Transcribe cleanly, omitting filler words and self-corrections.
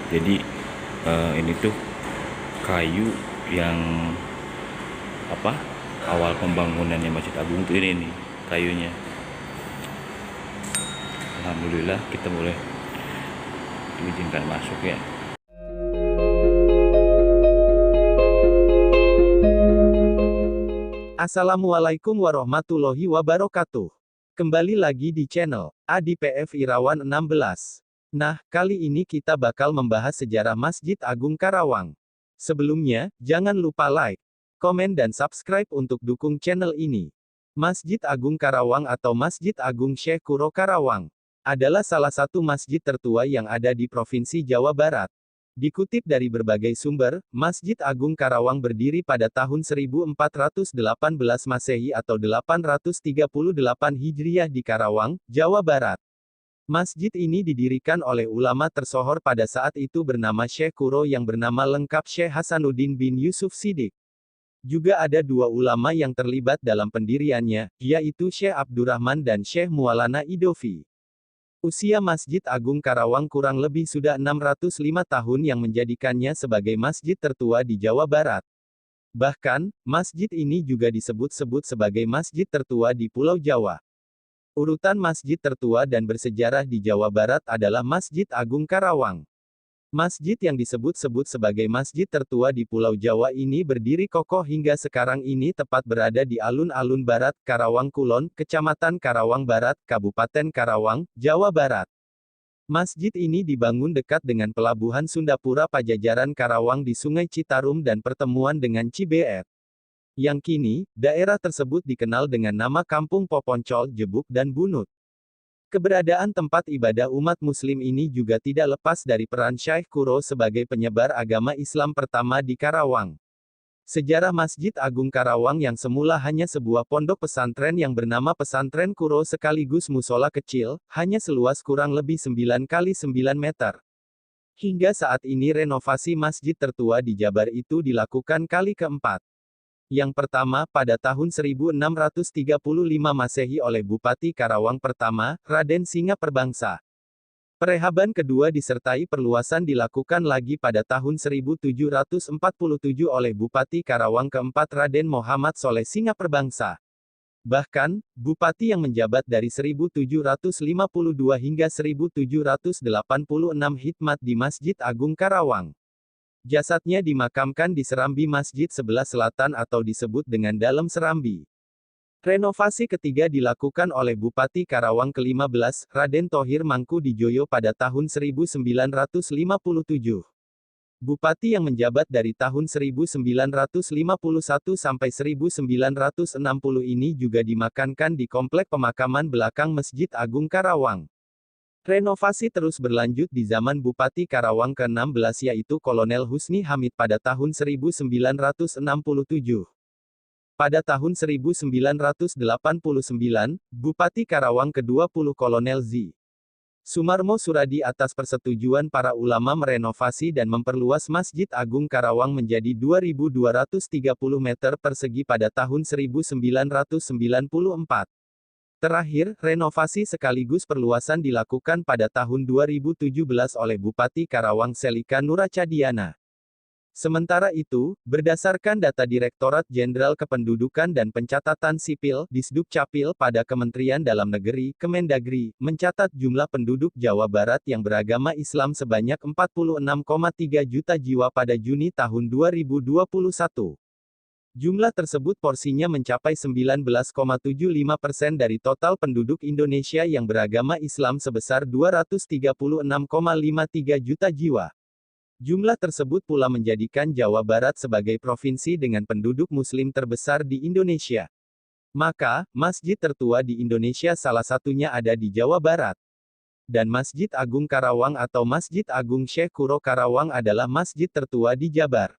Jadi ini tuh kayu yang apa, awal pembangunannya Masjid Agung tuh ini nih kayunya. Alhamdulillah kita boleh diizinkan masuk ya. Assalamualaikum warahmatullahi wabarakatuh. Kembali lagi di channel ADPF Irawan 16. Nah, kali ini kita bakal membahas sejarah Masjid Agung Karawang. Sebelumnya, jangan lupa like, komen dan subscribe untuk dukung channel ini. Masjid Agung Karawang atau Masjid Agung Syekh Kuro Karawang adalah salah satu masjid tertua yang ada di Provinsi Jawa Barat. Dikutip dari berbagai sumber, Masjid Agung Karawang berdiri pada tahun 1418 Masehi atau 838 Hijriah di Karawang, Jawa Barat. Masjid ini didirikan oleh ulama tersohor pada saat itu bernama Syekh Kuro yang bernama lengkap Syekh Hasanuddin bin Yusuf Siddiq. Juga ada dua ulama yang terlibat dalam pendiriannya, yaitu Syekh Abdurrahman dan Syekh Mualana Idofi. Usia Masjid Agung Karawang kurang lebih sudah 605 tahun yang menjadikannya sebagai masjid tertua di Jawa Barat. Bahkan, masjid ini juga disebut-sebut sebagai masjid tertua di Pulau Jawa. Urutan masjid tertua dan bersejarah di Jawa Barat adalah Masjid Agung Karawang. Masjid yang disebut-sebut sebagai masjid tertua di Pulau Jawa ini berdiri kokoh hingga sekarang ini tepat berada di alun-alun Barat, Karawang Kulon, Kecamatan Karawang Barat, Kabupaten Karawang, Jawa Barat. Masjid ini dibangun dekat dengan pelabuhan Sundapura Pajajaran Karawang di Sungai Citarum dan pertemuan dengan Cibeet. Yang kini, daerah tersebut dikenal dengan nama Kampung Poponcol, Jebuk dan Bunut. Keberadaan tempat ibadah umat muslim ini juga tidak lepas dari peran Syekh Kuro sebagai penyebar agama Islam pertama di Karawang. Sejarah Masjid Agung Karawang yang semula hanya sebuah pondok pesantren yang bernama Pesantren Kuro sekaligus musola kecil, hanya seluas kurang lebih 9 kali 9 meter. Hingga saat ini renovasi masjid tertua di Jabar itu dilakukan kali keempat. Yang pertama, pada tahun 1635 Masehi oleh Bupati Karawang pertama, Raden Singa Perbangsa. Perehaban kedua disertai perluasan dilakukan lagi pada tahun 1747 oleh Bupati Karawang keempat Raden Muhammad Soleh Singa Perbangsa. Bahkan, Bupati yang menjabat dari 1752 hingga 1786 hikmat di Masjid Agung Karawang. Jasadnya dimakamkan di serambi masjid sebelah selatan atau disebut dengan dalam serambi. Renovasi ketiga dilakukan oleh Bupati Karawang ke-15, Raden Thohir Mangkudijoyo pada tahun 1957. Bupati yang menjabat dari tahun 1951 sampai 1960 ini juga dimakamkan di Komplek Pemakaman belakang Masjid Agung Karawang. Renovasi terus berlanjut di zaman Bupati Karawang ke-16 yaitu Kolonel Husni Hamid pada tahun 1967. Pada tahun 1989, Bupati Karawang ke-20 Kolonel Z. Sumarmo Suradi atas persetujuan para ulama merenovasi dan memperluas Masjid Agung Karawang menjadi 2.230 meter persegi pada tahun 1994. Terakhir, renovasi sekaligus perluasan dilakukan pada tahun 2017 oleh Bupati Karawang Selika Nuracadiana. Sementara itu, berdasarkan data Direktorat Jenderal Kependudukan dan Pencatatan Sipil, Disdukcapil pada Kementerian Dalam Negeri, Kemendagri, mencatat jumlah penduduk Jawa Barat yang beragama Islam sebanyak 46,3 juta jiwa pada Juni tahun 2021. Jumlah tersebut porsinya mencapai 19,75% dari total penduduk Indonesia yang beragama Islam sebesar 236,53 juta jiwa. Jumlah tersebut pula menjadikan Jawa Barat sebagai provinsi dengan penduduk Muslim terbesar di Indonesia. Maka, masjid tertua di Indonesia salah satunya ada di Jawa Barat. Dan Masjid Agung Karawang atau Masjid Agung Syekh Kuro Karawang adalah masjid tertua di Jabar.